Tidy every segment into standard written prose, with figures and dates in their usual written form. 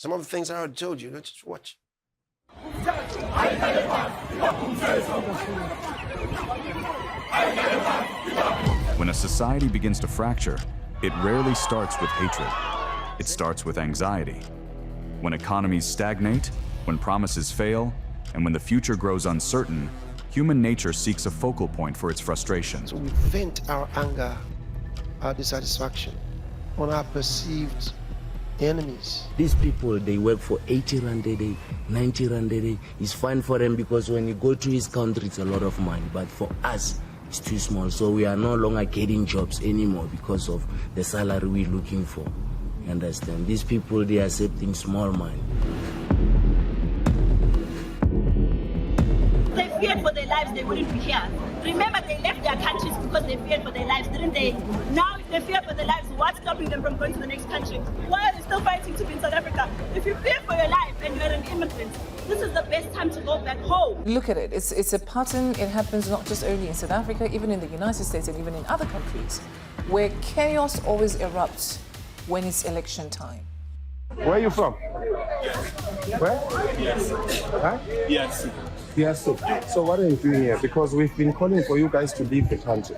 Some of the things I already told you, let's just watch. When a society begins to fracture, it rarely starts with hatred. It starts with anxiety. When economies stagnate, when promises fail, and when the future grows uncertain, human nature seeks a focal point for its frustration. So we vent our anger, our dissatisfaction on our perceived enemies. These people, they work for 80 rand a day, 90 rand a day. It's fine for them because when you go to his country, it's a lot of money. But for us, it's too small. So we are no longer getting jobs anymore because of the salary we're looking for. You understand? These people, they are accepting small money. They feared for their lives, they wouldn't be here. Remember, they left their countries because they feared for their lives, didn't they? Now, if they fear for their lives, what's stopping them from going to the next country? Why are they still fighting to be in South Africa? If you fear for your life and you're an immigrant, this is the best time to go back home. Look at it. It's a pattern. It happens not just only in South Africa, even in the United States and even in other countries, where chaos always erupts when it's election time. Where are you from? Where? Yes. Huh? Yes. Yes. So what are you doing here? Because we've been calling for you guys to leave the country.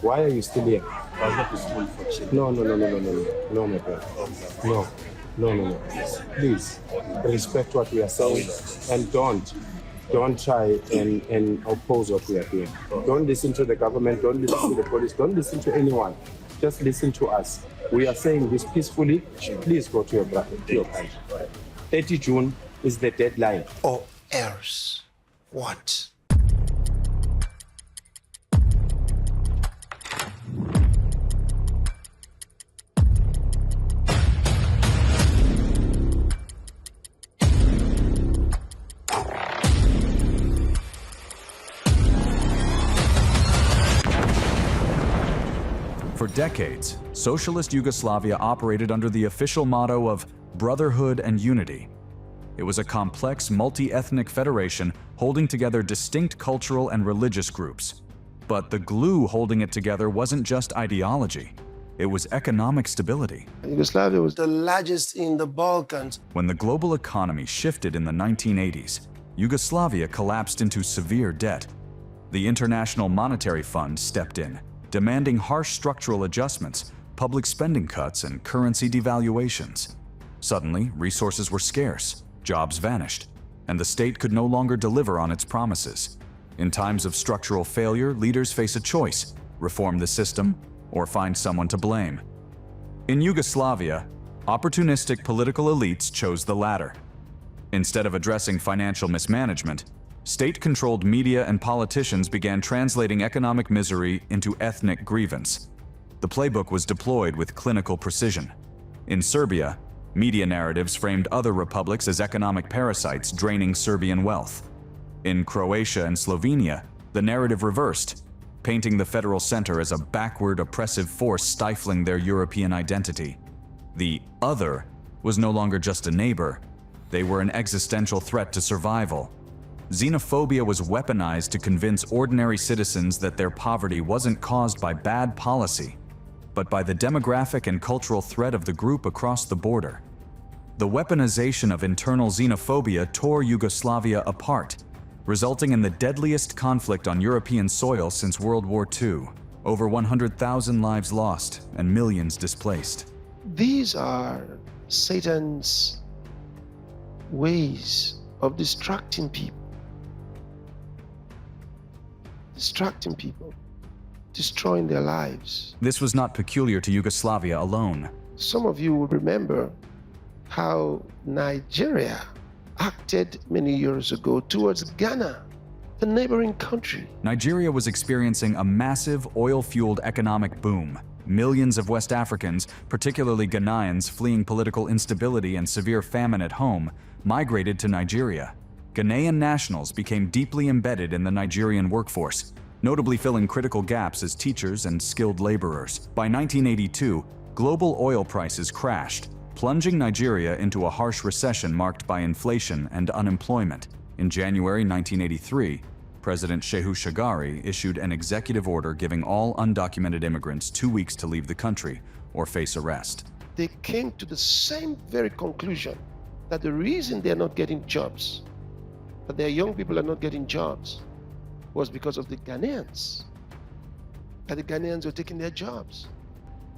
Why are you still here? I was not to school for children. No, my brother. No. Please, respect what we are saying and don't try and oppose what we are doing. Don't listen to the government, don't listen to the police, don't listen to anyone. Just listen to us. We are saying this peacefully. Please go to your country. 30 June is the deadline. Or else what? For decades, socialist Yugoslavia operated under the official motto of brotherhood and unity. It was a complex, multi-ethnic federation holding together distinct cultural and religious groups. But the glue holding it together wasn't just ideology, it was economic stability. Yugoslavia was the largest in the Balkans. When the global economy shifted in the 1980s, Yugoslavia collapsed into severe debt. The International Monetary Fund stepped in, demanding harsh structural adjustments, public spending cuts, and currency devaluations. Suddenly, resources were scarce, jobs vanished, and the state could no longer deliver on its promises. In times of structural failure, leaders face a choice: reform the system or find someone to blame. In Yugoslavia, opportunistic political elites chose the latter. Instead of addressing financial mismanagement, state-controlled media and politicians began translating economic misery into ethnic grievance. The playbook was deployed with clinical precision. In Serbia, media narratives framed other republics as economic parasites draining Serbian wealth. In Croatia and Slovenia, the narrative reversed, painting the federal center as a backward, oppressive force stifling their European identity. The other was no longer just a neighbor. They were an existential threat to survival. Xenophobia was weaponized to convince ordinary citizens that their poverty wasn't caused by bad policy, but by the demographic and cultural threat of the group across the border. The weaponization of internal xenophobia tore Yugoslavia apart, resulting in the deadliest conflict on European soil since World War II. Over 100,000 lives lost and millions displaced. These are Satan's ways of distracting people, destroying their lives. This was not peculiar to Yugoslavia alone. Some of you will remember how Nigeria acted many years ago towards Ghana, the neighboring country. Nigeria was experiencing a massive oil-fueled economic boom. Millions of West Africans, particularly Ghanaians fleeing political instability and severe famine at home, migrated to Nigeria. Ghanaian nationals became deeply embedded in the Nigerian workforce, notably filling critical gaps as teachers and skilled laborers. By 1982, global oil prices crashed, plunging Nigeria into a harsh recession marked by inflation and unemployment. In January 1983, President Shehu Shagari issued an executive order giving all undocumented immigrants 2 weeks to leave the country or face arrest. They came to the same very conclusion that the reason they're not getting jobs, that their young people are not getting jobs, was because of the Ghanaians. That the Ghanaians were taking their jobs.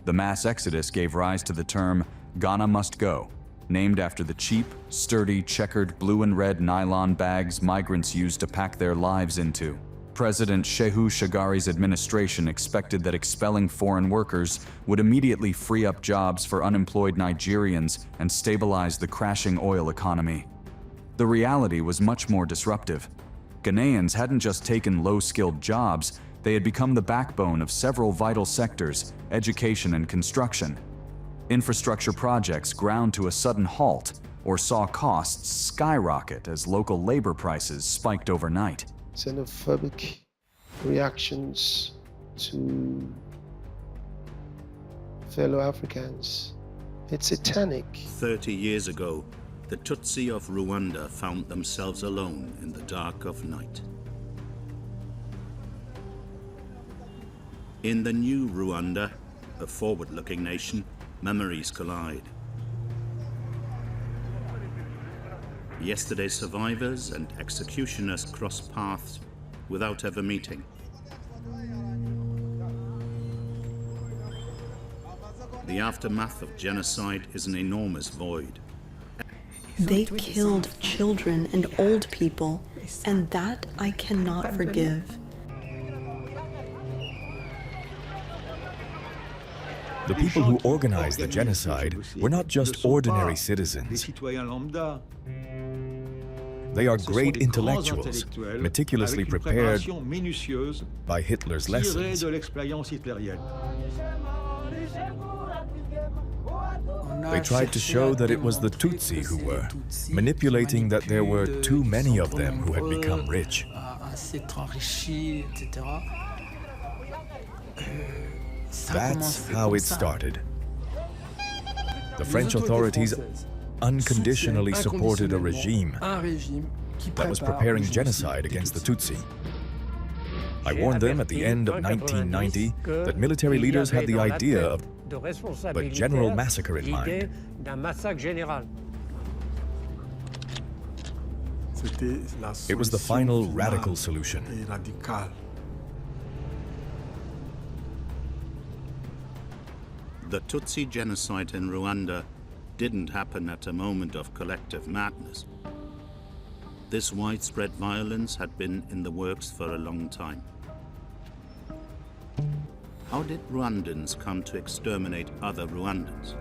The mass exodus gave rise to the term Ghana must go, named after the cheap, sturdy, checkered blue and red nylon bags migrants used to pack their lives into. President Shehu Shagari's administration expected that expelling foreign workers would immediately free up jobs for unemployed Nigerians and stabilize the crashing oil economy. The reality was much more disruptive. Ghanaians hadn't just taken low-skilled jobs, they had become the backbone of several vital sectors, education and construction. Infrastructure projects ground to a sudden halt or saw costs skyrocket as local labor prices spiked overnight. Xenophobic reactions to fellow Africans. It's satanic. 30 years ago, the Tutsi of Rwanda found themselves alone in the dark of night. In the new Rwanda, a forward-looking nation, memories collide. Yesterday's survivors and executioners cross paths without ever meeting. The aftermath of genocide is an enormous void. They killed children and old people, and that I cannot forgive. The people who organized the genocide were not just ordinary citizens. They are great intellectuals, meticulously prepared by Hitler's lessons. They tried to show that it was the Tutsi who were, manipulating that there were too many of them who had become rich. That's how it started. The French authorities unconditionally supported a regime that was preparing genocide against the Tutsi. I warned them at the end of 1990 that military leaders had the idea of a general massacre in mind. It was the final radical solution. The Tutsi genocide in Rwanda didn't happen at a moment of collective madness. This widespread violence had been in the works for a long time. How did Rwandans come to exterminate other Rwandans?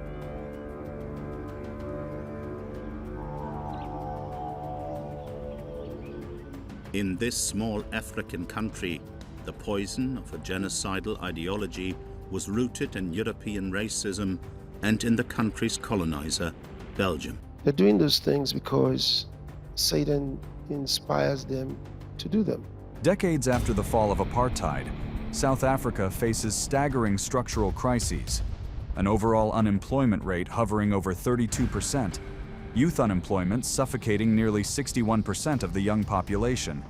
In this small African country, the poison of a genocidal ideology was rooted in European racism and in the country's colonizer, Belgium. They're doing those things because Satan inspires them to do them. Decades after the fall of apartheid, South Africa faces staggering structural crises. An overall unemployment rate hovering over 32%, youth unemployment suffocating nearly 61% of the young population,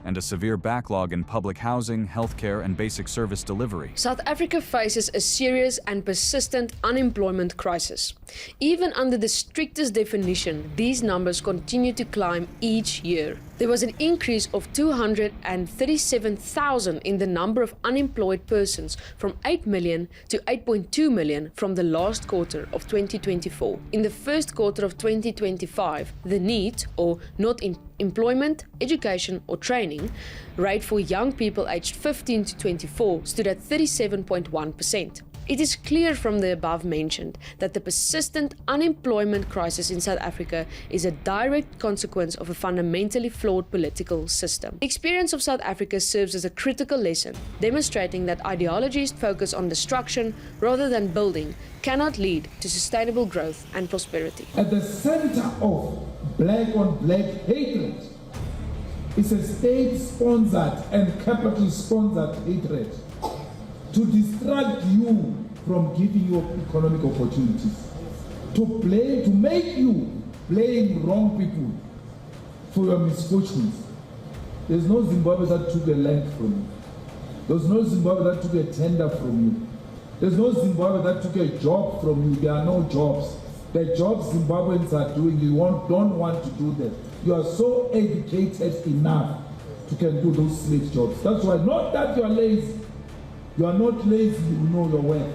and a severe backlog in public housing, healthcare, and basic service delivery. South Africa faces a serious and persistent unemployment crisis. Even under the strictest definition, these numbers continue to climb each year. There was an increase of 237,000 in the number of unemployed persons from 8 million to 8.2 million from the last quarter of 2024. In the first quarter of 2025, the NEET, or not in employment, education or training, rate for young people aged 15 to 24 stood at 37.1%. It is clear from the above mentioned that the persistent unemployment crisis in South Africa is a direct consequence of a fundamentally flawed political system. The experience of South Africa serves as a critical lesson, demonstrating that ideologies focused on destruction rather than building cannot lead to sustainable growth and prosperity. At the center of black-on-black hatred is a state-sponsored and capital-sponsored hatred to distract you from giving you economic opportunities, to make you blame wrong people for your misfortunes. There's no Zimbabwe that took a land from you. There's no Zimbabwe that took a tender from you. There's no Zimbabwe that took a job from you. There are no jobs. The jobs Zimbabweans are doing, you don't want to do them. You are so educated enough to can do those slave jobs. That's why, not that you are lazy. You are not lazy, you know your work.